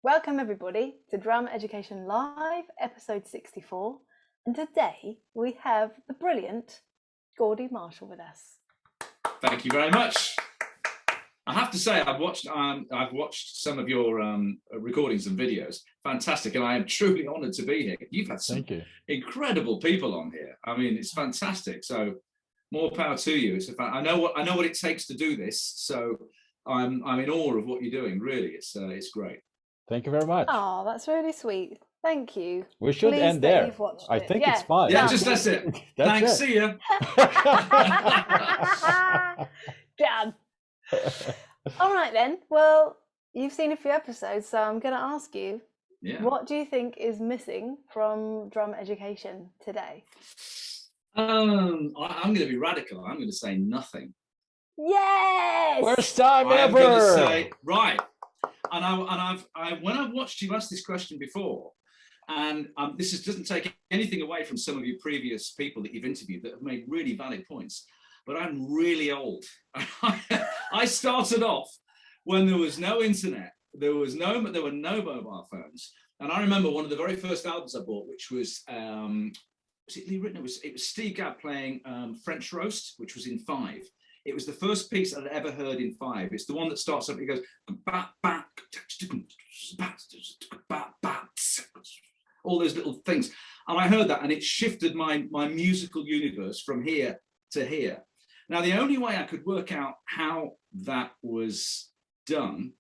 Welcome everybody to Drum Education Live, episode 64. And today we have the brilliant Gordy Marshall with us. Thank you very much. I have to say, I've watched some of your recordings and videos. Fantastic, and I am truly honoured to be here. You've had some incredible people on here. I mean, it's fantastic. So, more power to you. It's I know what it takes to do this. So, I'm in awe of what you're doing. Really, it's great. Thank you very much. Oh, that's really sweet. Thank you. We should end there. I think it's fine. Yeah, just that's it. Thanks. See ya. Done. All right then. Well, you've seen a few episodes, so I'm going to ask you, what do you think is missing from drum education today? I'm going to be radical. I'm going to say nothing. Yes. Worst time ever. I'm going to say right. And when I've watched you ask this question before, and this doesn't take anything away from some of your previous people that you've interviewed that have made really valid points, but I'm really old. I started off when there was no internet, there were no mobile phones, and I remember one of the very first albums I bought, which was it Lee Ritenour? It was Steve Gadd playing French Roast, which was in 5. It was the first piece I'd ever heard in 5. It's the one that starts up, it goes, all those little things. And I heard that, and it shifted my musical universe from here to here. Now, the only way I could work out how that was done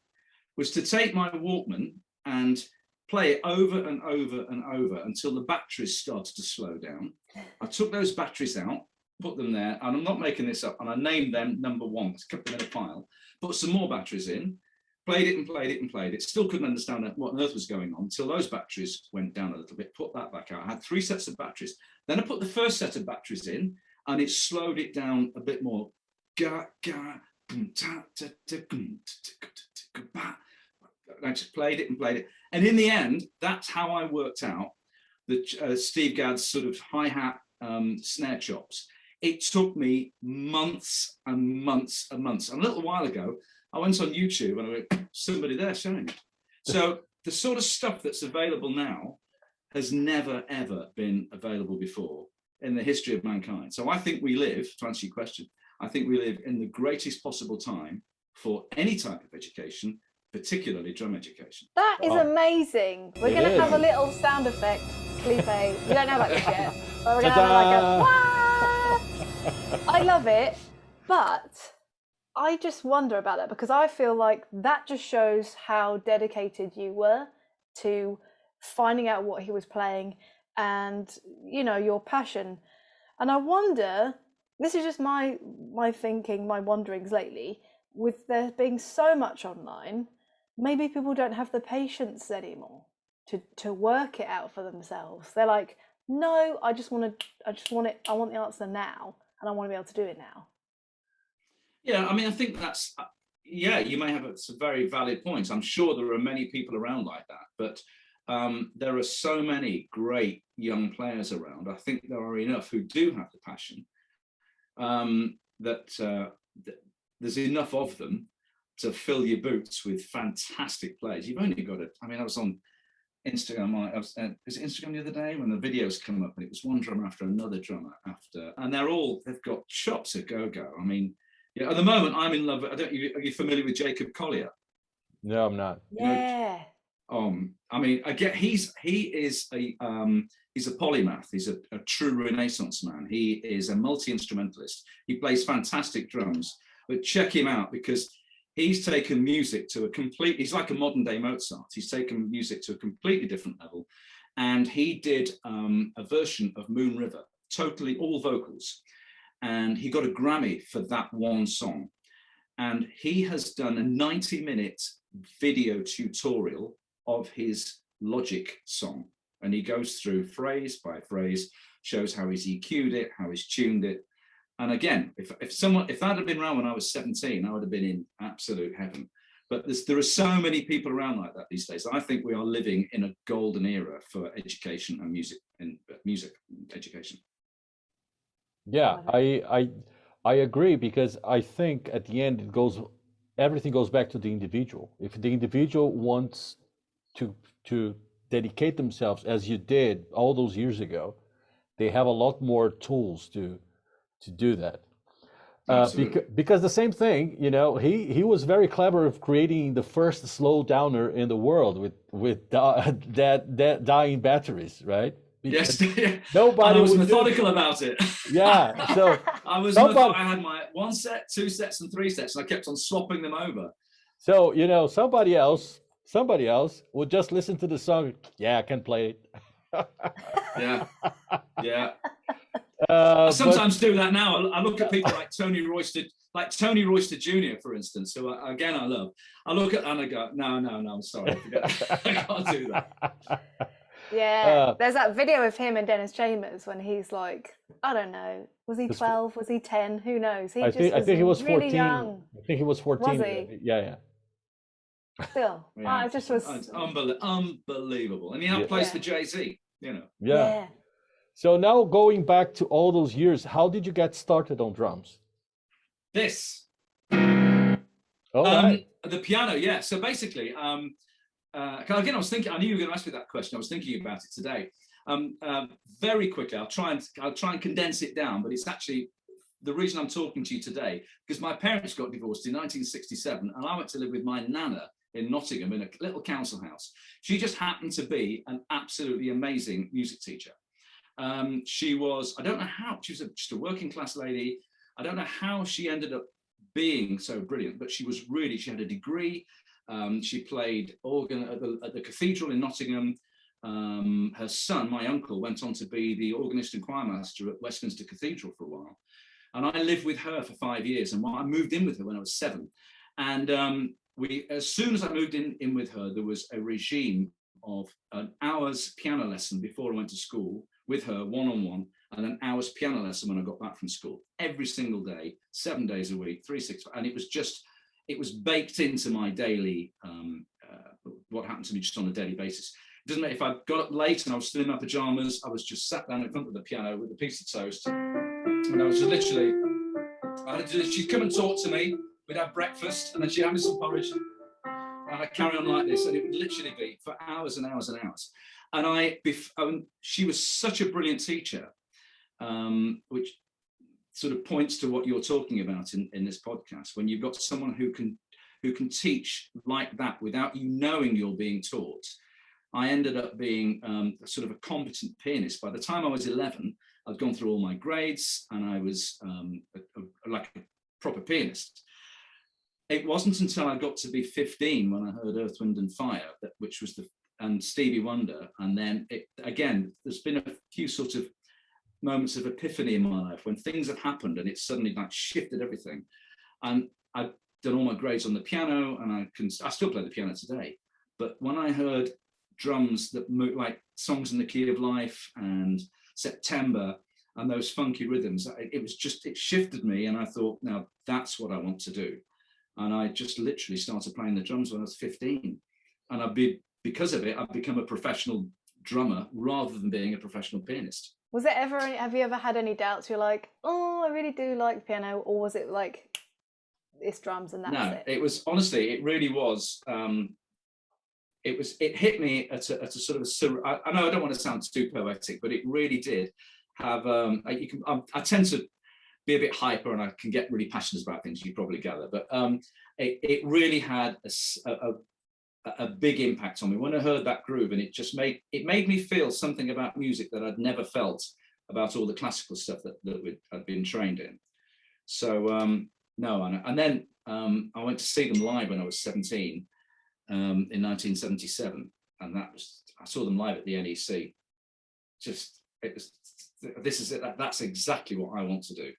was to take my Walkman and play it over and over and over until the batteries started to slow down. I took those batteries out, put them there, and I'm not making this up, and I named them number 1, kept them in a pile, put some more batteries in, played it and played it and played it, still couldn't understand what on earth was going on until those batteries went down a little bit, put that back out. I had 3 sets of batteries. Then I put the first set of batteries in, and it slowed it down a bit more. I just played it and played it. And in the end, that's how I worked out the Steve Gadd's sort of hi-hat snare chops. It took me months and months and months. And a little while ago, I went on YouTube and I went, somebody there showing it. So the sort of stuff that's available now has never, ever been available before in the history of mankind. So I think we live, to answer your question, I think we live in the greatest possible time for any type of education, particularly drum education. That is amazing. We're going to have a little sound effect, Felipe. We don't know about this yet. But we're going to have like a wah! I love it, but I just wonder about that because I feel like that just shows how dedicated you were to finding out what he was playing and, you know, your passion. And I wonder, this is just my thinking, my wanderings lately, with there being so much online, maybe people don't have the patience anymore to work it out for themselves. They're like, no, I want the answer now, and I want to be able to do it now. Yeah, I mean, I think that's, you may have some very valid points. I'm sure there are many people around like that, but there are so many great young players around. I think there are enough who do have the passion, that there's enough of them to fill your boots with fantastic players. You've only got to, I mean, I was on Instagram, was it Instagram the other day when the videos come up and it was one drummer after another drummer and they've got chops at go-go. I mean, yeah, at the moment I'm in love. Are you familiar with Jacob Collier? No, I'm not. Yeah. I mean, again, he's a polymath. He's a true Renaissance man. He is a multi-instrumentalist. He plays fantastic drums, but check him out because he's taken music to he's like a modern day Mozart. He's taken music to a completely different level. And he did a version of Moon River, totally all vocals. And he got a Grammy for that one song. And he has done a 90-minute video tutorial of his Logic song. And he goes through phrase by phrase, shows how he's EQ'd it, how he's tuned it. And again, if that had been around when I was 17, I would have been in absolute heaven. But there are so many people around like that these days. I think we are living in a golden era for education and music education. Yeah, I agree because I think at the end everything goes back to the individual. If the individual wants to dedicate themselves as you did all those years ago, they have a lot more tools to do that. Because the same thing, you know, he was very clever of creating the first slow downer in the world with that dying batteries, right? Because yes, nobody I was methodical about it. Yeah, so I was. I had my 1 set, 2 sets, and 3 sets, and I kept on swapping them over. So you know, somebody else would just listen to the song. Yeah, I can play it. Yeah, yeah. I sometimes do that now. I look at people like Tony Royster Jr., for instance, who again I love. I look at and I go, no, I'm sorry, I can't do that. Yeah, there's that video of him and Dennis Chambers when he's like, I don't know, was he 12? Was he 10? Who knows? I think he was really 14. Young. I think he was 14. Was he? Yeah. Still, yeah. I just was it's unbelievable. And he now plays for Jay-Z, you know. Yeah. So now going back to all those years, how did you get started on drums? This. Right. The piano, yeah. So basically, again, I was thinking. I knew you were going to ask me that question. I was thinking about it today. Very quickly, I'll try and condense it down. But it's actually the reason I'm talking to you today, because my parents got divorced in 1967, and I went to live with my nana in Nottingham in a little council house. She just happened to be an absolutely amazing music teacher. She was, I don't know how, she was just a working class lady. I don't know how she ended up being so brilliant, but she had a degree. She played organ at the cathedral in Nottingham. Her son, my uncle, went on to be the organist and choirmaster at Westminster Cathedral for a while. And I lived with her for 5 years, and I moved in with her when I was 7. And as soon as I moved in with her, there was a regime of an hour's piano lesson before I went to school with her, one-on-one, and an hour's piano lesson when I got back from school, every single day, 7 days a week, 365. And it was baked into my daily, what happened to me just on a daily basis. It doesn't matter if I got up late and I was still in my pajamas, I was just sat down in front of the piano with a piece of toast. And I was just she'd come and talk to me, we'd have breakfast, and then she'd have me some porridge. And I'd carry on like this, and it would literally be for hours and hours and hours. And she was such a brilliant teacher, which sort of points to what you're talking about in this podcast. When you've got someone who can teach like that without you knowing you're being taught. I ended up being sort of a competent pianist. By the time I was 11, I'd gone through all my grades, and I was like a proper pianist. It wasn't until I got to be 15 when I heard Earth, Wind and Fire, and Stevie Wonder. And then there's been a few sort of moments of epiphany in my life when things have happened and it's suddenly like shifted everything. And I've done all my grades on the piano, and I still play the piano today. But when I heard drums that move, like Songs in the Key of Life and September and those funky rhythms, it shifted me, and I thought, now that's what I want to do. And I just literally started playing the drums when I was 15. And because of it, I've become a professional drummer rather than being a professional pianist. Have you ever had any doubts? You're like, oh, I really do like piano, or was it like, it's drums and that's it? No, it was, honestly, it really was. It hit me at a sort of I know I don't want to sound too poetic, but it really did have. I tend to be a bit hyper, and I can get really passionate about things, you probably gather. But it really had a big impact on me when I heard that groove, and it made me feel something about music that I'd never felt about all the classical stuff that I'd been trained in. So and then I went to see them live when I was 17 in 1977, and I saw them live at the NEC. That's exactly what I want to do.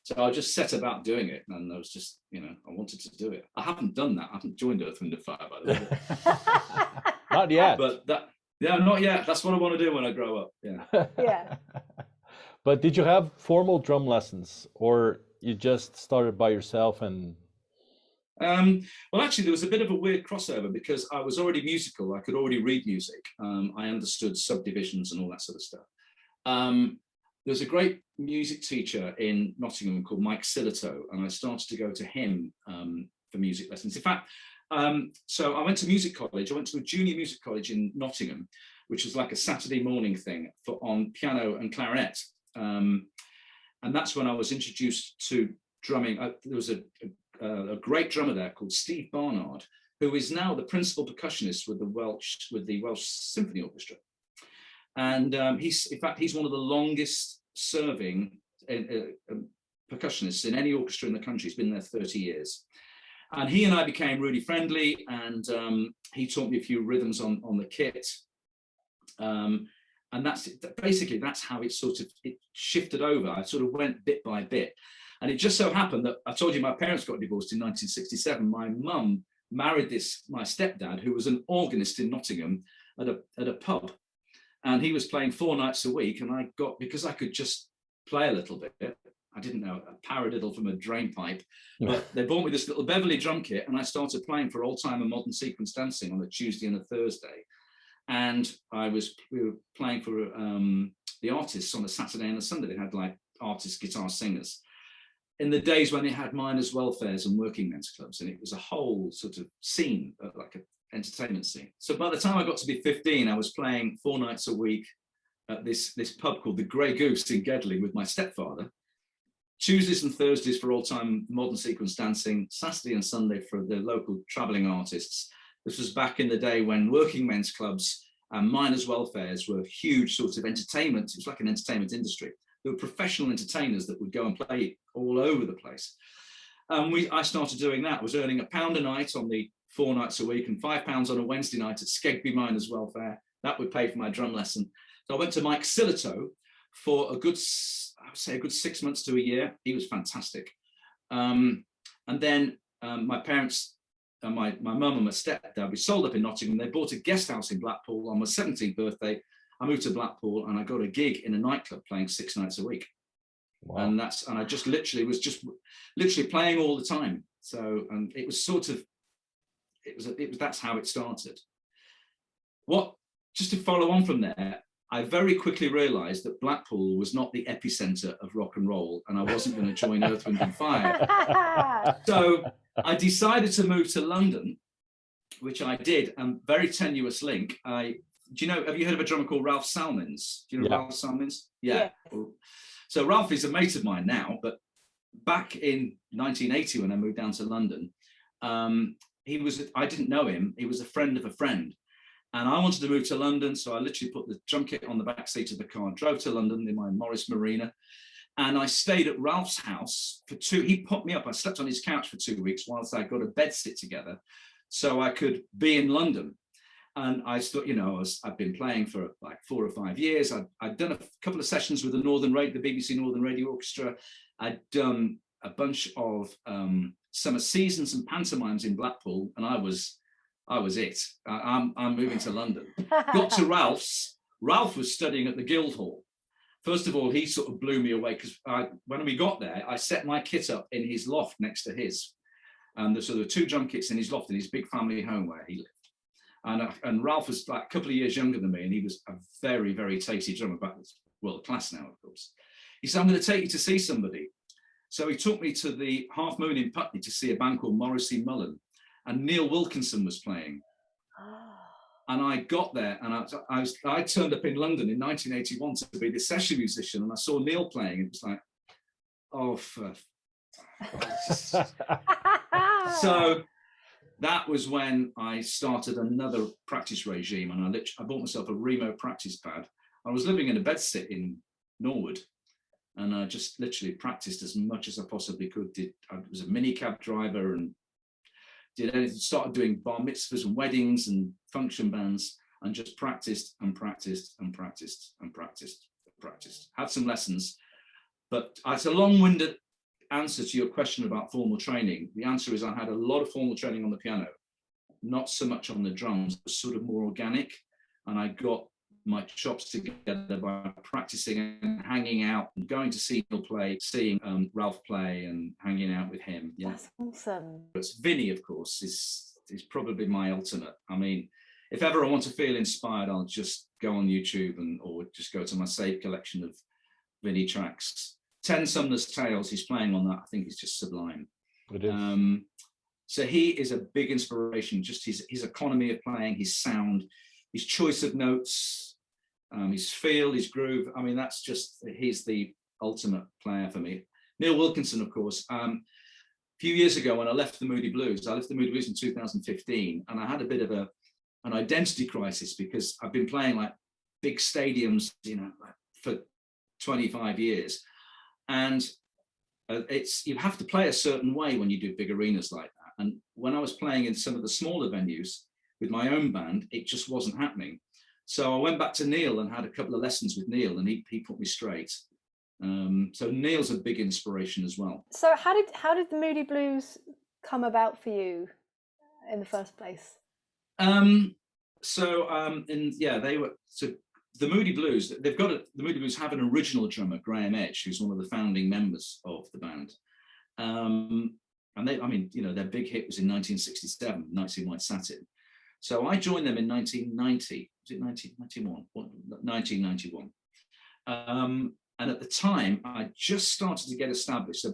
So I just set about doing it, and I was just, I wanted to do it. I haven't done that. I haven't joined Earth, Wind and Fire, by the way. Not yet. But not yet. That's what I want to do when I grow up. Yeah. Yeah. But did you have formal drum lessons, or you just started by yourself and? Well, actually, there was a bit of a weird crossover because I was already musical. I could already read music. I understood subdivisions and all that sort of stuff. There's a great music teacher in Nottingham called Mike Silito, and I started to go to him for music lessons. In fact, So I went to music college. I went to a junior music college in Nottingham, which was like a Saturday morning thing on piano and clarinet. And that's when I was introduced to drumming. There was a great drummer there called Steve Barnard, who is now the principal percussionist with the Welsh Symphony Orchestra. And in fact, he's one of the longest serving percussionists in any orchestra in the country. He's been there 30 years. And he and I became really friendly, and he taught me a few rhythms on the kit. And that's how it it shifted over. I sort of went bit by bit. And it just so happened that I told you my parents got divorced in 1967. My mum married my stepdad, who was an organist in Nottingham at a pub. And he was playing 4 nights a week. And because I could just play a little bit, I didn't know a paradiddle from a drain pipe, but they bought me this little Beverly drum kit, and I started playing for old time and modern sequence dancing on a Tuesday and a Thursday. And we were playing for the artists on a Saturday and a Sunday. They had like artist guitar singers in the days when they had miners' welfares and working men's clubs, and it was a whole sort of scene, like an entertainment scene. So by the time I got to be 15, I was playing 4 nights a week at this pub called the Grey Goose in Gedley with my stepfather. Tuesdays and Thursdays for all-time modern sequence dancing, Saturday and Sunday for the local travelling artists. This was back in the day when working men's clubs and miners' welfares were huge sorts of entertainment. It was like an entertainment industry. There were professional entertainers that would go and play all over the place. I started doing that. I was earning £1 a night on the 4 nights a week and £5 on a Wednesday night at Skegby Miners' Welfare. That would pay for my drum lesson. So I went to Mike Silito for a good 6 months to a year. He was fantastic. And then my parents, my mum and my stepdad, we sold up in Nottingham. They bought a guest house in Blackpool. On my 17th birthday, I moved to Blackpool and I got a gig in a nightclub playing 6 nights a week. Wow. And I just literally playing all the time. So, and it was that's how it started. Just to follow on from there, I very quickly realised that Blackpool was not the epicenter of rock and roll, and I wasn't going to join Earth, Wind and Fire. So I decided to move to London, which I did, and very tenuous link. Have you heard of a drummer called Ralph Salmins? Do you know Ralph Salmins? Yeah. So Ralph is a mate of mine now, but back in 1980 when I moved down to London, I didn't know him. He was a friend of a friend. And I wanted to move to London, so I literally put the drum kit on the back seat of the car, drove to London in my Morris Marina, and I stayed at Ralph's house for he put me up. I slept on his couch for 2 weeks whilst I got a bed sit together so I could be in London. And I thought, I'd been playing for like 4 or 5 years. I'd done a couple of sessions with the BBC Northern Radio Orchestra. I'd done a bunch of summer seasons and pantomimes in Blackpool, and I was it. I'm moving to London. Got to Ralph's. Ralph was studying at the Guildhall. First of all, he sort of blew me away because when we got there, I set my kit up in his loft next to his. And so there were 2 drum kits in his loft in his big family home where he lived. And Ralph was like a couple of years younger than me, and he was a very, very tasty drummer, back world class now, of course. He said, I'm going to take you to see somebody. So he took me to the Half Moon in Putney to see a band called Morrissey Mullen. And Neil Wilkinson was playing. And I got there, and I turned up in London in 1981 to be the session musician, and I saw Neil playing, and it was like, oh, so that was when I started another practice regime, and I bought myself a Remo practice pad. I was living in a bedsit in Norwood, and I just literally practiced as much as I possibly could. I was a minicab driver and started doing bar mitzvahs and weddings and function bands, and just practiced and practiced and practiced and practiced and practiced. Had some lessons, but it's a long-winded answer to your question about formal training. The answer is I had a lot of formal training on the piano, not so much on the drums, but sort of more organic. And I got my chops together by practicing and hanging out and going to see Neil play, seeing Ralph play and hanging out with him. Yeah. That's awesome. But Vinny, of course, is probably my ultimate. I mean, if ever I want to feel inspired, I'll just go on YouTube or just go to my saved collection of Vinny tracks. 10 Sumner's Tales, he's playing on that. I think it's just sublime. It is. So he is a big inspiration, just his economy of playing, his sound, his choice of notes, his feel, his groove. I mean, he's the ultimate player for me. Neil Wilkinson, of course. A few years ago when I left the Moody Blues in 2015, and I had a bit of an identity crisis because I've been playing like big stadiums, for 25 years. And you have to play a certain way when you do big arenas like that. And when I was playing in some of the smaller venues with my own band, it just wasn't happening. So I went back to Neil and had a couple of lessons with Neil, and he put me straight. So Neil's a big inspiration as well. So how did the Moody Blues come about for you in the first place? The Moody Blues, the Moody Blues have an original drummer, Graham Edge, who's one of the founding members of the band. And their big hit was in 1967, Nights in White Satin. So I joined them in 1990. Was it 1991? 1991. And at the time, I just started to get established.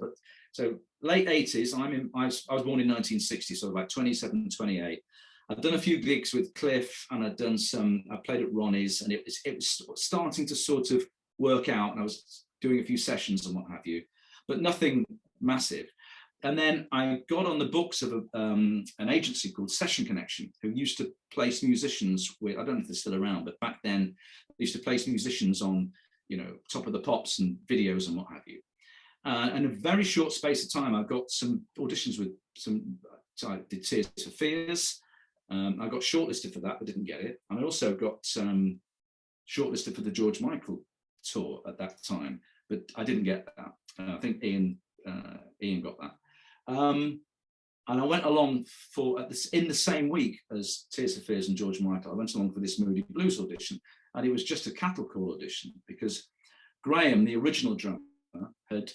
So late 80s, I was born in 1960, so about 27, 28. I'd done a few gigs with Cliff, and I played at Ronnie's, and it was starting to sort of work out, and I was doing a few sessions and what have you, but nothing massive. And then I got on the books of an agency called Session Connection, who used to place musicians with, I don't know if they're still around, but back then they used to place musicians on, Top of the Pops and videos and what have you. And in a very short space of time, I got some auditions with I did Tears for Fears. I got shortlisted for that, but didn't get it. And I also got shortlisted for the George Michael tour at that time, but I didn't get that. I think Ian got that. And I went along in the same week as Tears for Fears and George Michael. I went along for this Moody Blues audition, and it was just a cattle call audition because Graham, the original drummer, had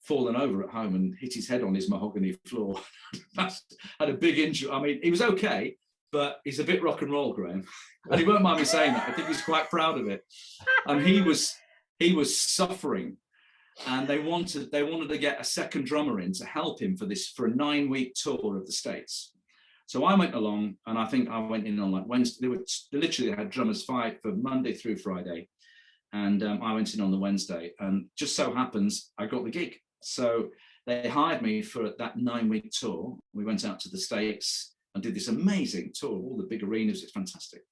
fallen over at home and hit his head on his mahogany floor. Had a big injury. I mean, he was okay, but he's a bit rock and roll, Graham. And he won't mind me saying that. I think he's quite proud of it. And he was suffering. And they wanted to get a second drummer in to help him for a 9-week tour of the States. So I went along, and I think I went in on like Wednesday. They literally had drummers fight for Monday through Friday. And I went in on the Wednesday, and just so happens I got the gig. So they hired me for that 9-week tour. We went out to the States and did this amazing tour, all the big arenas. It's fantastic.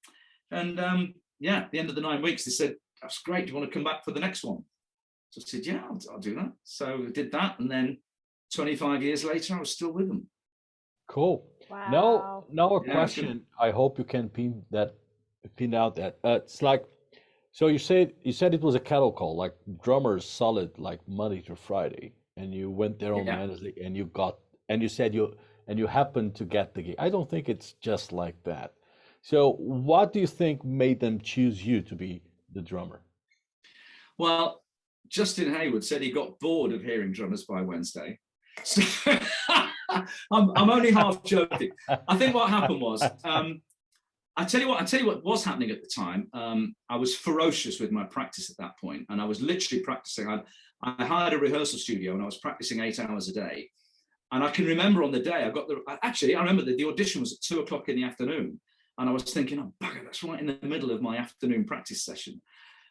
And at the end of the 9 weeks, they said, "That's great. Do you want to come back for the next one?" So I said, "Yeah, I'll do that." So I did that, and then 25 years later, I was still with them. Cool. Wow. Now a question. I hope you can pin out that it's like. So you said it was a cattle call, like drummers solid, like Monday to Friday, and you went there on Wednesday, and you said you happened to get the gig. I don't think it's just like that. So what do you think made them choose you to be the drummer? Well, Justin Hayward said he got bored of hearing drummers by Wednesday. So I'm only half joking. I think what happened was. I tell you what was happening at the time. I was ferocious with my practice at that point, and I was literally practicing. I hired a rehearsal studio, and I was practicing 8 hours a day. And I can remember on the day I remember that the audition was at 2:00 in the afternoon, and I was thinking, "Oh bugger, that's right in the middle of my afternoon practice session."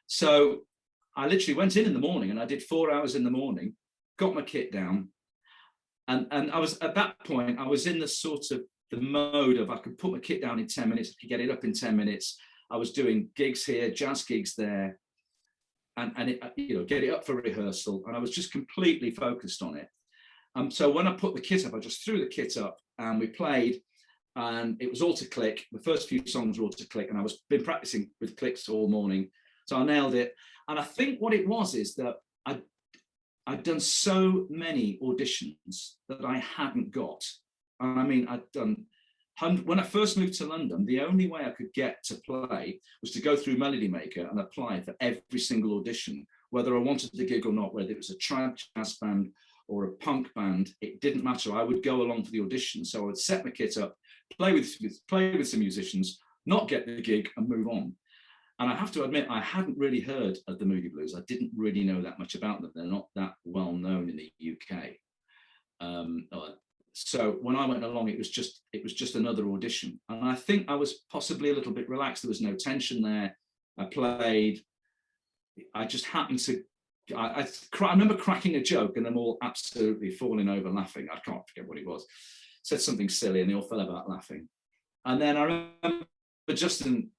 So I literally went in the morning, and I did 4 hours in the morning, got my kit down, and I was at that point I was in the sort of the mode of I could put my kit down in 10 minutes, I could get it up in 10 minutes. I was doing gigs here, jazz gigs there, and get it up for rehearsal. And I was just completely focused on it. So when I put the kit up, I just threw the kit up and we played, and it was all to click. The first few songs were all to click, and I was been practicing with clicks all morning. So I nailed it. And I think what it was is that I'd done so many auditions that I hadn't got. I mean, when I first moved to London, the only way I could get to play was to go through Melody Maker and apply for every single audition, whether I wanted the gig or not, whether it was a trad jazz band or a punk band, it didn't matter. I would go along for the audition. So I would set my kit up, play with some musicians, not get the gig and move on. And I have to admit, I hadn't really heard of the Moody Blues. I didn't really know that much about them. They're not that well known in the UK. so when I went along, it was just another audition, and I think I was possibly a little bit relaxed. There was no tension there. I played. I just happened to. I remember cracking a joke, and them all absolutely falling over laughing. I can't forget what it was. Said something silly, and they all fell about laughing. And then I remember Justin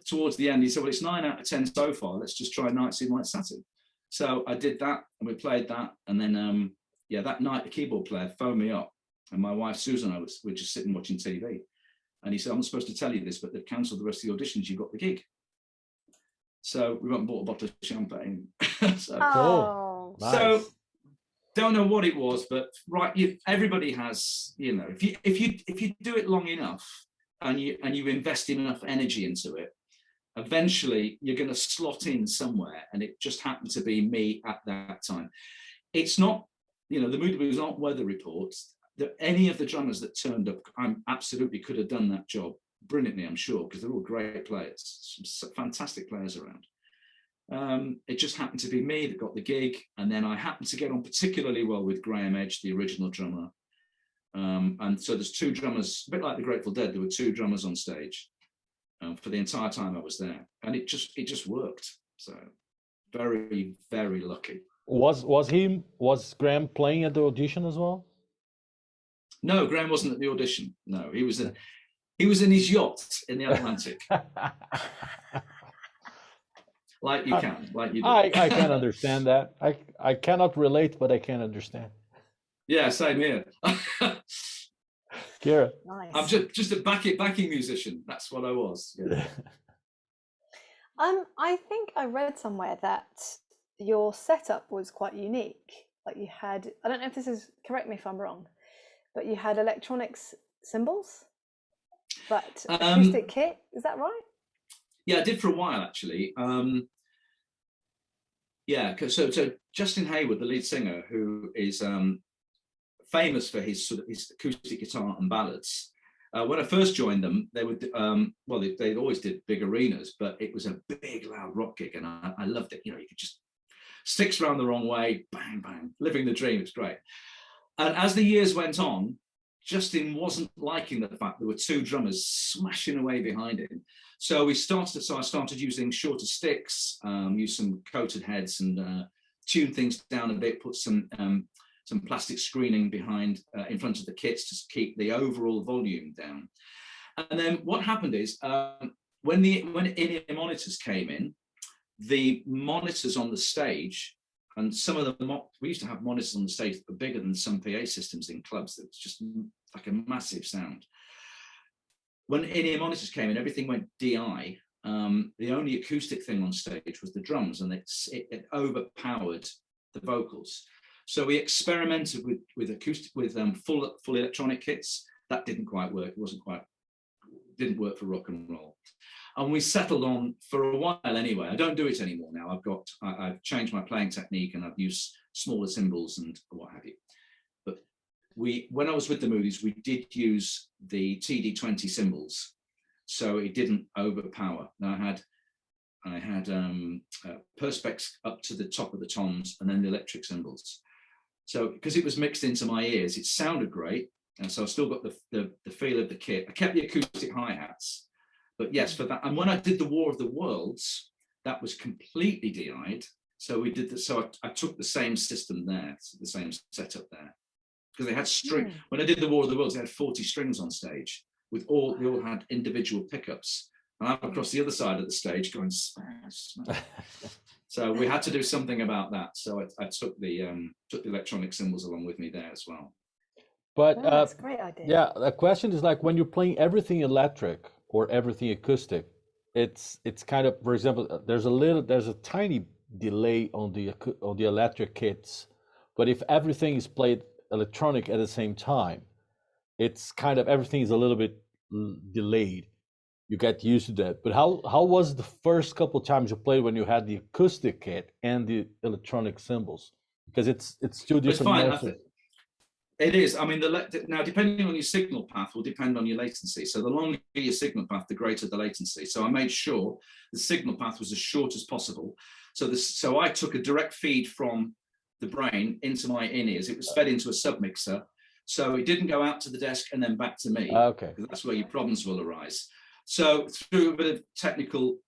towards the end. He said, "Well, it's 9 out of 10 so far. Let's just try Nights in White Satin." So I did that, and we played that, and then that night the keyboard player phoned me up, and my wife Susan, we're just sitting watching TV, and he said, "I'm not supposed to tell you this, but they've cancelled the rest of the auditions. You got the gig." So we went and bought a bottle of champagne. Oh, nice. So don't know what it was, but everybody has, if you do it long enough and you invest enough energy into it, eventually you're going to slot in somewhere. And it just happened to be me at that time. It's not, the Moody Blues aren't weather reports. That any of the drummers that turned up, I absolutely could have done that job brilliantly, I'm sure, because they're all great players, some fantastic players around. It just happened to be me that got the gig, and then I happened to get on particularly well with Graham Edge, the original drummer. And so there's two drummers, a bit like the Grateful Dead. There were two drummers on stage for the entire time I was there, and it just worked. So very, very lucky. Was Graham playing at the audition as well? No, Graham wasn't at the audition. No, he was in his yacht in the Atlantic. Like you do. I can understand that. I cannot relate, but I can understand. Yeah, same here. Kira. nice. I'm just a backing musician. That's what I was. Yeah. I think I read somewhere that your setup was quite unique. Like you had, I don't know if this is, correct me if I'm wrong, but you had electronics cymbals, but acoustic kit. Is that right? Yeah, I did for a while actually. So Justin Hayward, the lead singer, who is famous for his acoustic guitar and ballads. When I first joined them, they would they always did big arenas, but it was a big loud rock gig, and I loved it. You could just sticks around the wrong way, bang bang, living the dream. It's great. And as the years went on, Justin wasn't liking the fact there were two drummers smashing away behind him. So I started using shorter sticks, use some coated heads, and tune things down a bit, put some plastic screening behind in front of the kits to keep the overall volume down. And then what happened is when in-ear monitors came in, the monitors on the stage, and some of them, we used to have monitors on the stage that were bigger than some PA systems in clubs. That was just like a massive sound. When in-ear monitors came in, everything went DI. The only acoustic thing on stage was the drums, and it overpowered the vocals. So we experimented with acoustic, with full electronic kits. That didn't quite work. Didn't work for rock and roll. And we settled on, for a while anyway. I don't do it anymore now. I've changed my playing technique, and I've used smaller cymbals and what have you. But when I was with the Moody's, we did use the TD20 cymbals, so it didn't overpower. Now I had perspex up to the top of the toms, and then the electric cymbals. So because it was mixed into my ears, it sounded great, and so I still got the feel of the kit. I kept the acoustic hi-hats. But yes, for that, and when I did the War of the Worlds, that was completely DI'd. So we did so I took the same system there, the same setup there, because they had string. When I did the War of the Worlds, they had 40 strings on stage they all had individual pickups, and I'm across the other side of the stage going smash, smash. So we had to do something about that. So I took the electronic cymbals along with me there as well. But that's a great idea. Yeah, the question is like when you're playing everything electric or everything acoustic, it's kind of, for example, there's a tiny delay on the electric kits, but if everything is played electronic at the same time, it's kind of everything is a little bit delayed. You get used to that. But how was the first couple times you played when you had the acoustic kit and the electronic cymbals? Because it's two different. It's fine. It is. I mean, now depending on your signal path will depend on your latency. So the longer your signal path, the greater the latency. So I made sure the signal path was as short as possible. So I took a direct feed from the brain into my in-ears. It was fed into a submixer. So it didn't go out to the desk and then back to me. Okay. That's where your problems will arise. So through a bit of technical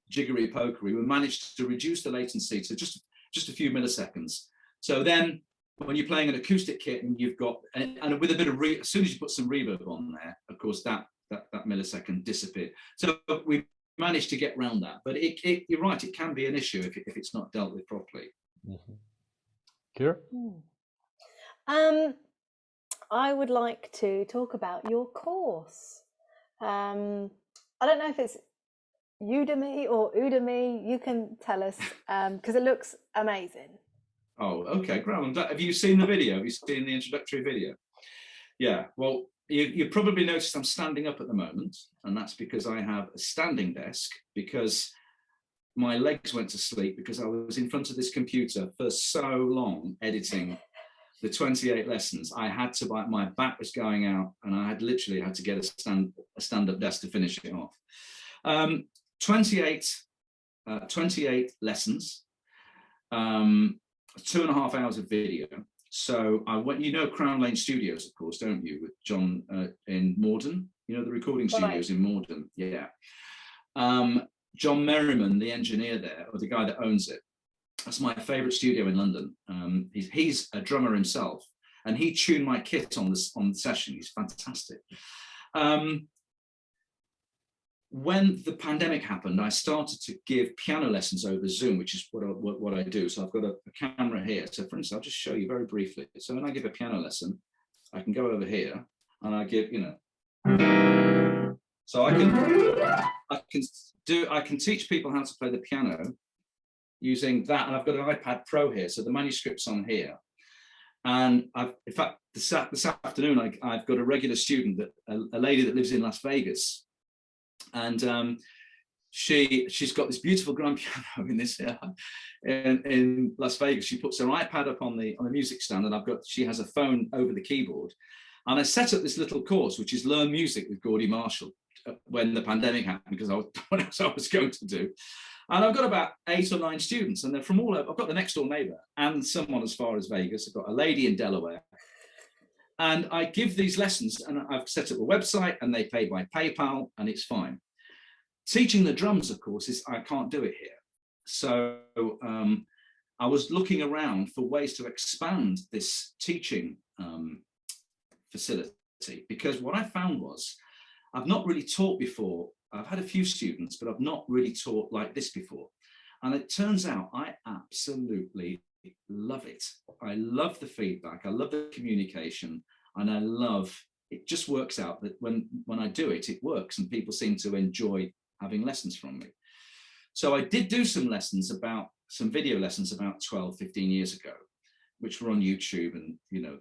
jiggery pokery, we managed to reduce the latency to just a few milliseconds. So then when you're playing an acoustic kit and you've got, and with a bit of, as soon as you put some reverb on there, of course, that millisecond disappeared. So we managed to get around that. But you're right, it can be an issue if it's not dealt with properly. Mm-hmm. Kira? I would like to talk about your course. I don't know if it's Udemy or Udemy. You can tell us, because it looks amazing. Oh, okay, Graham. Have you seen the video? Have you seen the introductory video? Yeah, well, you probably noticed I'm standing up at the moment, and that's because I have a standing desk, because my legs went to sleep because I was in front of this computer for so long editing the 28 lessons. I had to, my back was going out, and I had literally had to get a stand-up desk to finish it off. 28 lessons, 2.5 hours of video. So I went, you know, Crown Lane Studios, of course, don't you, with John in Morden, you know, the recording studios in Morden. Yeah. John Merriman, the engineer there, or the guy that owns it, that's my favorite studio in London. He's a drummer himself, and he tuned my kit on the session. He's fantastic. When the pandemic happened, I started to give piano lessons over Zoom, which is what I do. So I've got a camera here. So for instance, I'll just show you very briefly. So when I give a piano lesson, I can go over here and I give, you know, so I can teach people how to play the piano using that. And I've got an iPad Pro here. So the manuscript's on here. And in fact, this afternoon, I've got a regular student, a lady that lives in Las Vegas. And she's got this beautiful grand piano in Las Vegas. She puts her iPad up on the music stand, and she has a phone over the keyboard. And I set up this little course, which is Learn Music with Gordy Marshall, when the pandemic happened, because what else I was going to do. And I've got about 8 or 9 students, and they're from all over. I've got the next door neighbor and someone as far as Vegas. I've got a lady in Delaware. And I give these lessons, and I've set up a website, and they pay by PayPal, and it's fine. Teaching the drums, of course, I can't do it here. So I was looking around for ways to expand this teaching facility, because what I found was I've not really taught before. I've had a few students, but I've not really taught like this before. And it turns out I absolutely love it. I love the feedback. I love the communication, and I love, it just works out that when I do it, it works, and people seem to enjoy having lessons from me. So I did do some video lessons about 12, 15 years ago, which were on YouTube, and, you know,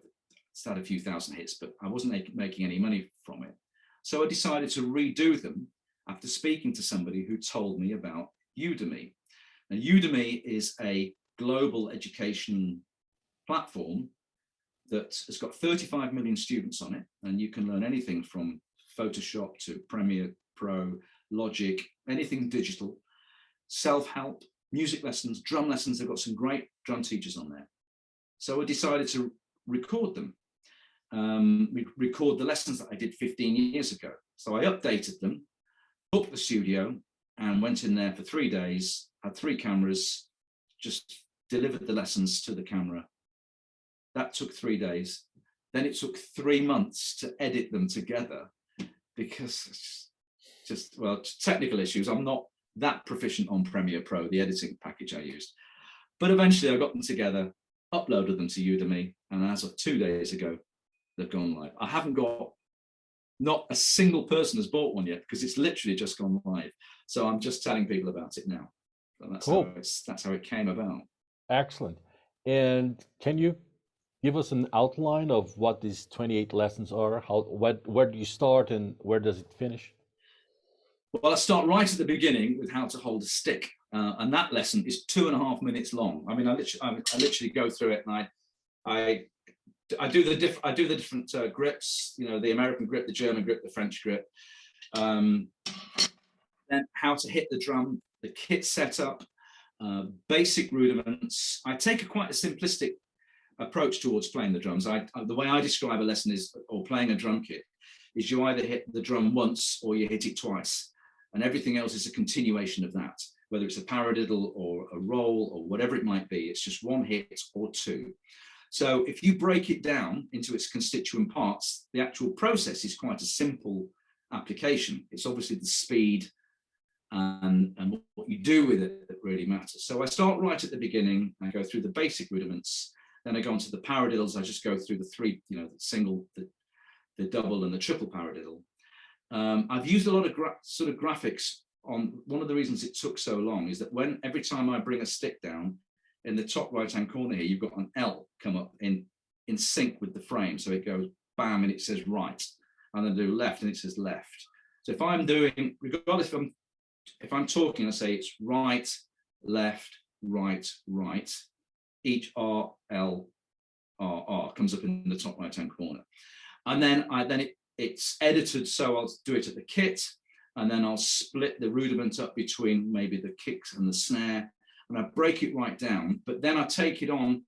it's had a few thousand hits, but I wasn't making any money from it. So I decided to redo them after speaking to somebody who told me about Udemy. And Udemy is a global education platform that has got 35 million students on it, and you can learn anything from Photoshop to Premiere Pro, Logic, anything digital, self-help, music lessons, drum lessons. They've got some great drum teachers on there. So I decided to record them. Record the lessons that I did 15 years ago. So I updated them, booked the studio, and went in there for 3 days, had 3 cameras, just delivered the lessons to the camera. That took 3 days. Then it took 3 months to edit them together, because well, technical issues. I'm not that proficient on Premiere Pro, the editing package I used. But eventually I got them together, uploaded them to Udemy, and as of 2 days ago, they've gone live. I haven't got, not a single person has bought one yet, because it's literally just gone live. So I'm just telling people about it now. So that's cool. That's how it came about. Excellent. And can you give us an outline of what these 28 lessons are? Where do you start and where does it finish? Well, I start right at the beginning with how to hold a stick, and that lesson is 2.5 minutes long. I mean, I literally go through it, and I do the different grips. You know, the American grip, the German grip, the French grip. Then how to hit the drum, the kit setup, basic rudiments. I take quite a simplistic approach towards playing the drums. The way I describe a lesson is, or playing a drum kit, is you either hit the drum once or you hit it twice, and everything else is a continuation of that, whether it's a paradiddle or a roll or whatever it might be. It's just one hit or two. So if you break it down into its constituent parts, the actual process is quite a simple application. It's obviously the speed and what you do with it that really matters. So I start right at the beginning. I go through the basic rudiments, then I go on to the paradiddles. I just go through the three, the single, the double and the triple paradiddle. I've used a lot of sort of graphics on. One of the reasons it took so long is that every time I bring a stick down, in the top right hand corner here, you've got an L come up in sync with the frame. So it goes bam and it says right, and then do left and it says left. So if I'm doing, regardless if I'm talking, I say it's right, left, right, right. Each R, L, R, R comes up in the top right hand corner. And then it's edited, so I'll do it at the kit, and then I'll split the rudiment up between maybe the kicks and the snare, and I break it right down. But then I take it on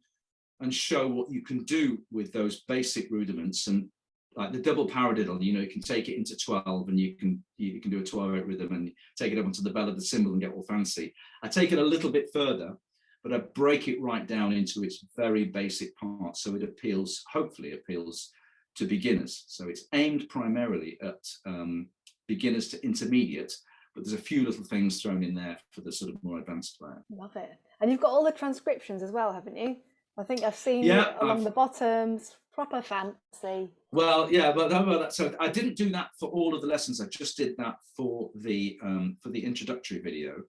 and show what you can do with those basic rudiments. And like the double paradiddle, you can take it into 12, and you can do a 12/8 rhythm and take it up onto the bell of the cymbal and get all fancy. I take it a little bit further, but I break it right down into its very basic parts, so it hopefully appeals to beginners. So it's aimed primarily at beginners to intermediate, but there's a few little things thrown in there for the sort of more advanced player. Love it. And you've got all the transcriptions as well, haven't you? I think I've seen it along the bottoms, proper fancy. Well, yeah, but so I didn't do that for all of the lessons. I just did that for the introductory video.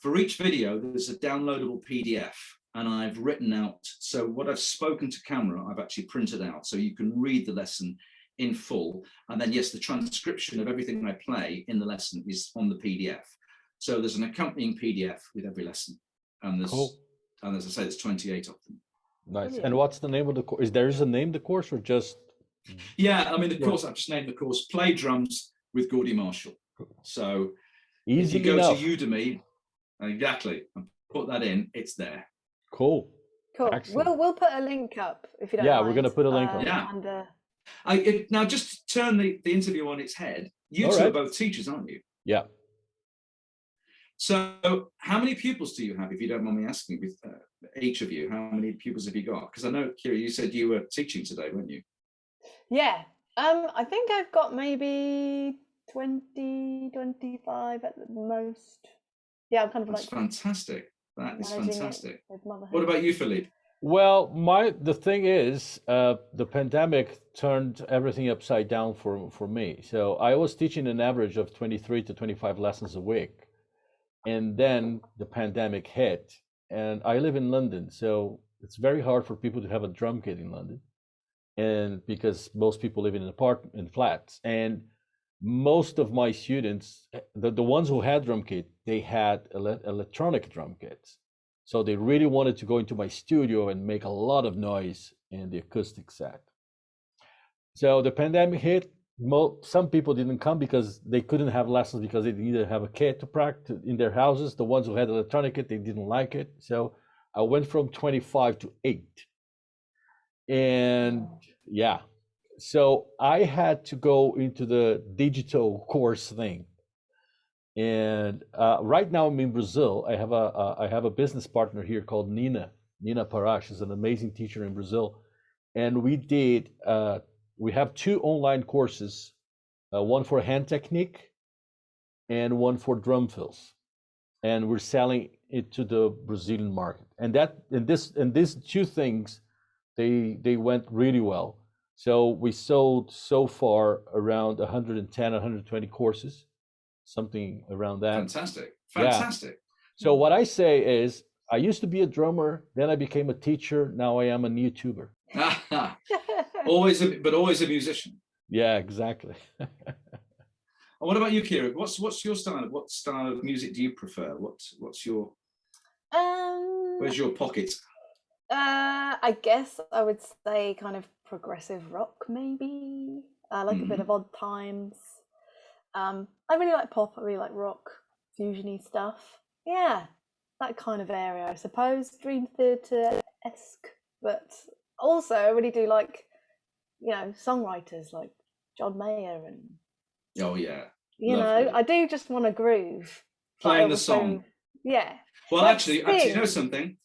For each video, there's a downloadable PDF, and I've written out. So what I've spoken to camera, I've actually printed out, so you can read the lesson in full. And then, yes, the transcription of everything I play in the lesson is on the PDF. So there's an accompanying PDF with every lesson, and there's cool. And as I say, there's 28 of them. Nice. Brilliant. And what's the name of the course? Is there a name the course, or just? Yeah, I mean the course. I've just named the course "Play Drums with Gordy Marshall." So easy if you go enough. to Udemy, exactly, and put that in, it's there. Cool. Cool. Excellent. We'll put a link up if you don't Yeah, mind. we're going to put a link up. Yeah. And, Now, just turn the interview on its head. You two are both teachers, aren't you? Yeah. So how many pupils do you have, if you don't mind me asking, with each of you? How many pupils have you got? Because I know, Kira, you said you were teaching today, weren't you? yeah. I think I've got maybe 20, 25 at the most. Yeah, I'm kind of That's fantastic. That is fantastic. What about you, Philippe? Well, the thing is, the pandemic turned everything upside down for me. So I was teaching an average of 23 to 25 lessons a week. And then the pandemic hit, and I live in London, so it's very hard for people to have a drum kit in London, and because most people live in flats, and most of my students, the ones who had drum kit, they had electronic drum kits, so they really wanted to go into my studio and make a lot of noise in the acoustic set. So the pandemic hit. Some people didn't come because they couldn't have lessons because they didn't have a kit to practice in their houses. The ones who had electronic kit, they didn't like it. So I went from 25 to 8. And yeah, so I had to go into the digital course thing. And right now I'm in Brazil. I have a business partner here called Nina Parash. Is an amazing teacher in Brazil. And we have 2 online courses, one for hand technique and one for drum fills, and we're selling it to the Brazilian market. And these 2 things, they went really well. So we sold so far around 110, 120 courses, something around that. Fantastic. Yeah. So what I say is, I used to be a drummer, then I became a teacher. Now I am a YouTuber. always a musician. Yeah, exactly. What about you, Kira? What's your style? What style of music do you prefer? What's your where's your pocket? I guess I would say kind of progressive rock, maybe. I like a bit of Odd Times. I really like pop. I really like rock, fusiony stuff. Yeah, that kind of area, I suppose. Dream Theater-esque but also I really do like, you know, songwriters like John Mayer and Oh yeah, you lovely. know, I do just want to groove. Playing the song. Yeah. Well, Like actually, you know something?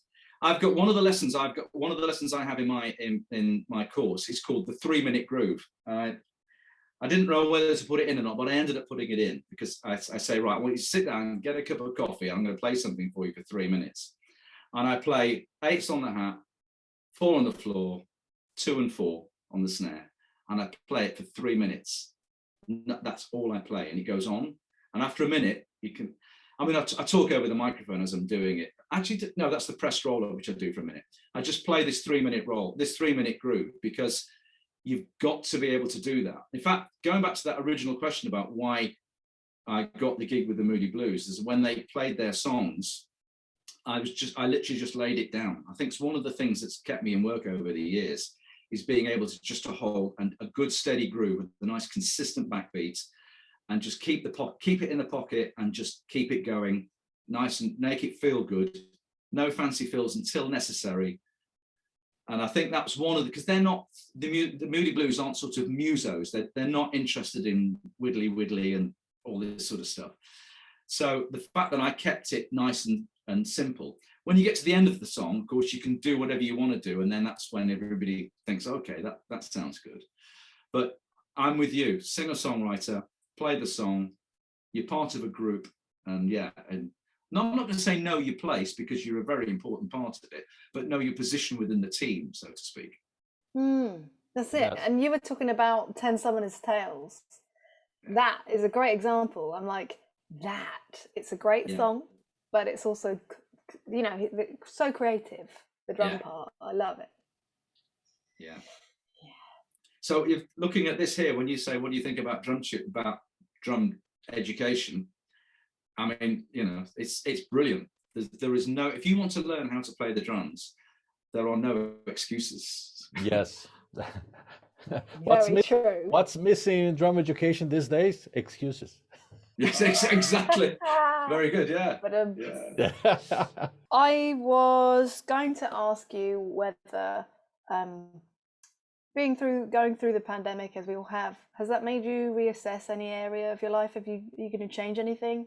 I've got one of the lessons I have in my course is called the 3-minute groove. I didn't know whether to put it in or not, but I ended up putting it in because I say, right, I want you to sit down and get a cup of coffee. I'm going to play something for you for 3 minutes. And I play 8s on the hat, 4 on the floor, 2 and 4 on the snare. And I play it for 3 minutes. That's all I play. And it goes on. And after a minute, you can, I mean, I talk over the microphone as I'm doing it. Actually, no, that's the pressed roller, which I do for a minute. I just play this 3-minute roll, this 3-minute groove, because you've got to be able to do that. In fact, going back to that original question about why I got the gig with the Moody Blues, is when they played their songs, I literally just laid it down. I think it's one of the things that's kept me in work over the years is being able to hold a good steady groove with a nice consistent backbeat, and just keep it in the pocket and just keep it going nice and make it feel good. No fancy fills until necessary. And I think that's one of because they're not, the Moody Blues aren't sort of musos. They're not interested in widdly and all this sort of stuff. So the fact that I kept it nice and simple, when you get to the end of the song, of course, you can do whatever you want to do. And then that's when everybody thinks, okay, that sounds good. But I'm with you, singer-songwriter, play the song, you're part of a group. And yeah, and no, I'm not going to say know your place because you're a very important part of it, but know your position within the team, so to speak. That's it. Yes. And you were talking about 10 Summoners Tales. Yeah. That is a great example. I'm like, it's a great song, but it's also, you know, so creative, the drum part. I love it. Yeah. So if looking at this here, when you say, what do you think about drum education? I mean, you know, it's brilliant. There is no, if you want to learn how to play the drums, there are no excuses. Yes. True. What's missing in drum education these days? Excuses. Yes, exactly. Very good, yeah. But I was going to ask you whether going through the pandemic, as we all have, has that made you reassess any area of your life? Are you going to change anything?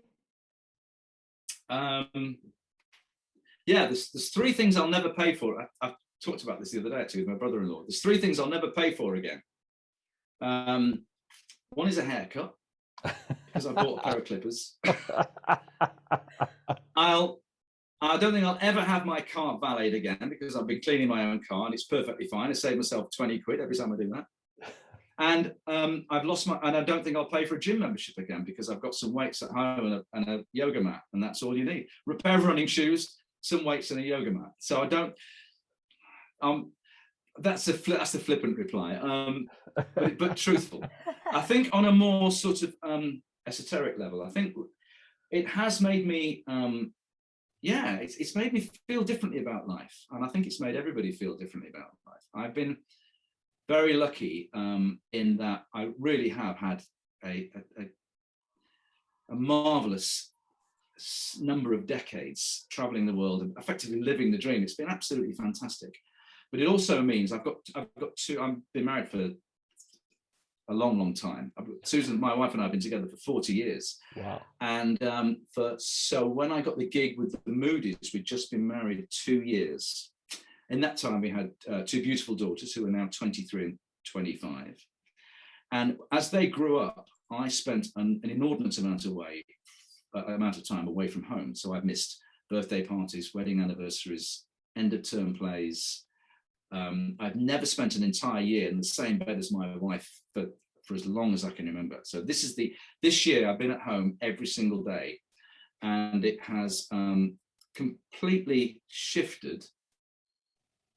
Yeah, there's 3 things I'll never pay for. I talked about this the other day actually with my brother-in-law. There's 3 things I'll never pay for again. One is a haircut, because I bought a pair of clippers. I don't think I'll ever have my car valeted again because I've been cleaning my own car and it's perfectly fine. I save myself 20 quid every time I do that. And I've lost and I don't think I'll pay for a gym membership again because I've got some weights at home and a yoga mat, and that's all you need. A pair of running shoes, some weights and a yoga mat. So I don't, that's the flippant reply, but truthful. I think on a more sort of esoteric level, I think it has made me, it's made me feel differently about life. And I think it's made everybody feel differently about life. I've been very lucky in that I really have had a marvelous number of decades traveling the world and effectively living the dream. It's been absolutely fantastic. But it also means I've got 2, I've been married for a long time. Susan, my wife, and I have been together for 40 years. Wow. And so when I got the gig with the Moody's, we'd just been married 2 years. In that time, we had 2 beautiful daughters who are now 23 and 25. And as they grew up, I spent an inordinate amount of time away from home. So I've missed birthday parties, wedding anniversaries, end of term plays. I've never spent an entire year in the same bed as my wife for as long as I can remember. So this year I've been at home every single day, and it has completely shifted,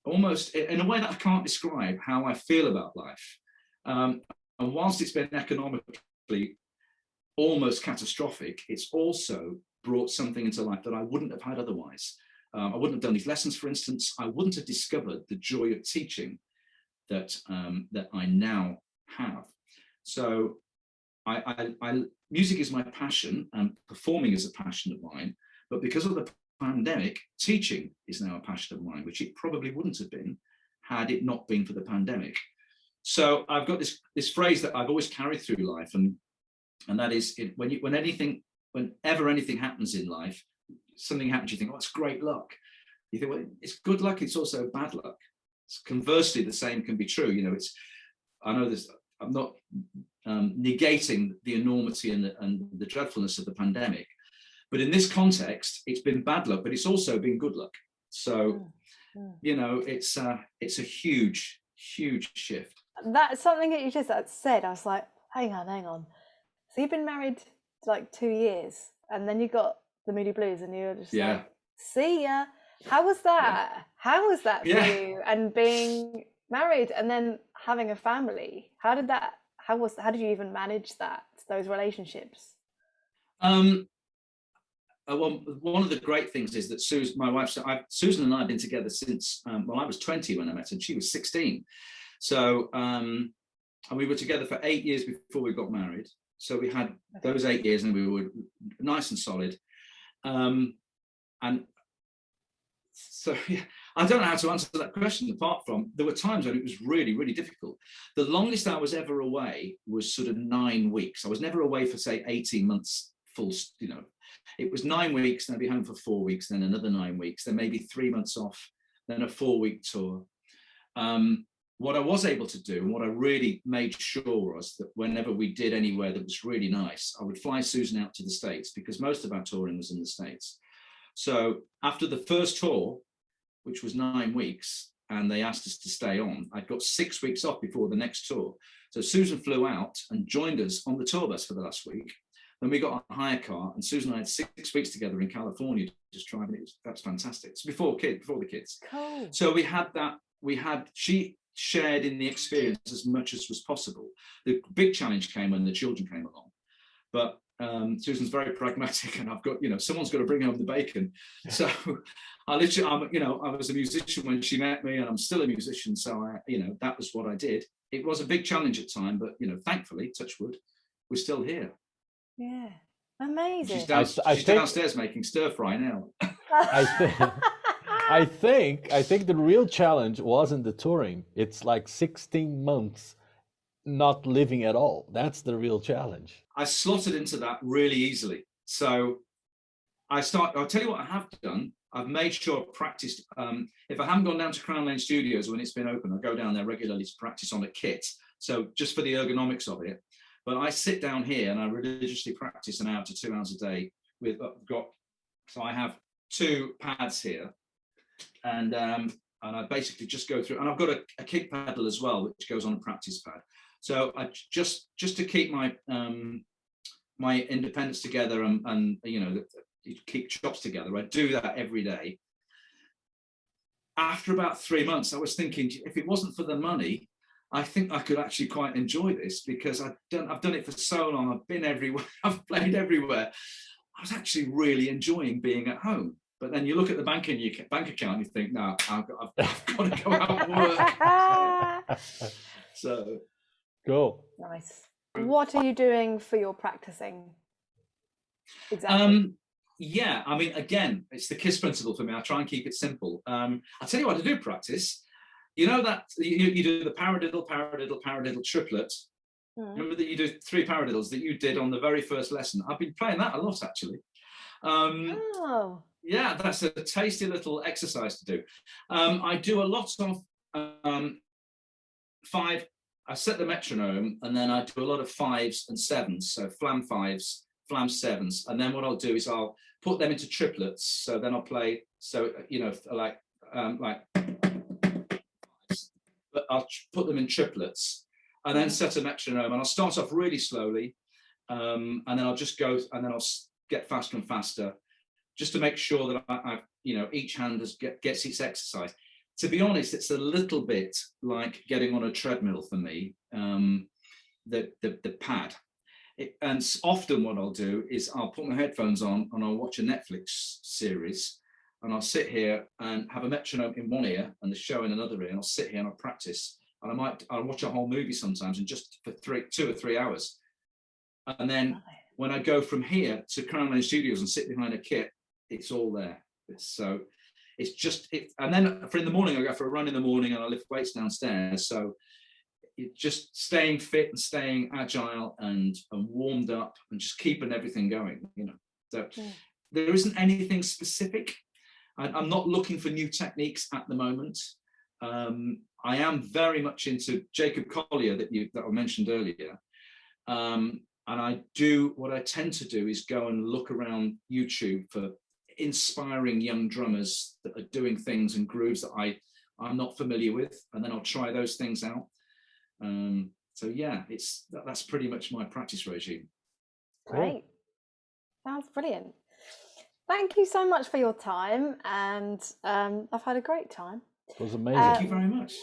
almost in a way that I can't describe, how I feel about life. And whilst it's been economically almost catastrophic, it's also brought something into life that I wouldn't have had otherwise. I wouldn't have done these lessons, for instance. I wouldn't have discovered the joy of teaching that I now have. So music is my passion, and performing is a passion of mine. But because of the pandemic, teaching is now a passion of mine, which it probably wouldn't have been had it not been for the pandemic. So I've got this phrase that I've always carried through life, and that is whenever anything happens in life, something happens, you think, oh, it's great luck. You think, well, it's good luck, it's also bad luck. Conversely, the same can be true. You know, I know this, I'm not negating the enormity and the dreadfulness of the pandemic, but in this context, it's been bad luck, but it's also been good luck. So, you know, it's a huge shift. That's something that you just said. I was like, hang on. So you've been married like 2 years, and then you got the Moody Blues, and you're just like, see ya. How was that? Yeah. How was that for you? And being married and then having a family, how did you even manage those relationships? Well, one of the great things is that Susan, my wife, Susan and I have been together since, I was 20 when I met her, and she was 16. So, and we were together for 8 years before we got married. So we had those 8 years, and we were nice and solid. And so, yeah, I don't know how to answer that question, apart from there were times when it was really, really difficult. The longest I was ever away was sort of 9 weeks. I was never away for, say, 18 months full, you know. It was 9 weeks, then I'd be home for 4 weeks, then another 9 weeks, then maybe 3 months off, then a 4-week tour. What I was able to do, and what I really made sure was that whenever we did anywhere that was really nice, I would fly Susan out to the States, because most of our touring was in the States. So after the first tour, which was 9 weeks, and they asked us to stay on, I'd got 6 weeks off before the next tour. So Susan flew out and joined us on the tour bus for the last week. Then we got a hire car, and Susan and I had 6 weeks together in California just driving. That's fantastic. It's before the kids. Cool. So we had that. She shared in the experience as much as was possible. The big challenge came when the children came along, but Susan's very pragmatic, and I've got, you know, someone's got to bring home the bacon. So I was a musician when she met me, and I'm still a musician. So that was what I did. It was a big challenge at time, but thankfully, touch wood, we're still here. Yeah, amazing. She's downstairs making stir fry now. I think the real challenge wasn't the touring. It's like 16 months not living at all. That's the real challenge. I slotted into that really easily. So I'll tell you what I have done. I've made sure I've practiced. If I haven't gone down to Crown Lane Studios when it's been open, I go down there regularly to practice on a kit. So just for the ergonomics of it. But I sit down here and I religiously practice an hour to 2 hours a day. So I have 2 pads here. And I basically just go through, and I've got a kick pedal as well, which goes on a practice pad. So I just to keep my my independence together and keep chops together, I do that every day. After about 3 months, I was thinking, if it wasn't for the money, I think I could actually quite enjoy this, because I've done it for so long. I've been everywhere. I've played everywhere. I was actually really enjoying being at home. But then you look at the bank account and you think, no, I've got to go out and work. So cool. Nice. What are you doing for your practicing? Exactly. Yeah, I mean, again, it's the KISS principle for me. I try and keep it simple. I'll tell you what I do practice. You know that you do the paradiddle, paradiddle, paradiddle triplet. Remember that you do 3 paradiddles that you did on the very first lesson? I've been playing that a lot, actually. Yeah, that's a tasty little exercise to do. I do a lot of 5. I set the metronome, and then I do a lot of 5s and 7s. So flam 5s, flam 7s, and then what I'll do is I'll put them into triplets. So then I'll play. So like, but I'll put them in triplets, and then set a metronome, and I'll start off really slowly, and then I'll just go, and then I'll get faster and faster, just to make sure that I've each hand gets its exercise. To be honest, it's a little bit like getting on a treadmill for me. The pad, and often what I'll do is I'll put my headphones on and I'll watch a Netflix series, and I'll sit here and have a metronome in one ear and the show in another ear, and I'll sit here and I'll practice, and I'll watch a whole movie sometimes, and just for 2 or 3 hours, and then when I go from here to Crown Lane Studios and sit behind a kit, it's all there. So it's just it. And then for in the morning, I go for a run in the morning and I lift weights downstairs. So it's just staying fit and staying agile and warmed up and just keeping everything going, you know. So there isn't anything specific. I'm not looking for new techniques at the moment. I am very much into Jacob Collier that I mentioned earlier. And what I tend to do is go and look around YouTube for inspiring young drummers that are doing things and grooves that I'm not familiar with, and then I'll try those things out. So yeah, that's pretty much my practice regime. Great. Sounds brilliant. Thank you so much for your time, and I've had a great time. It was amazing. Thank you very much.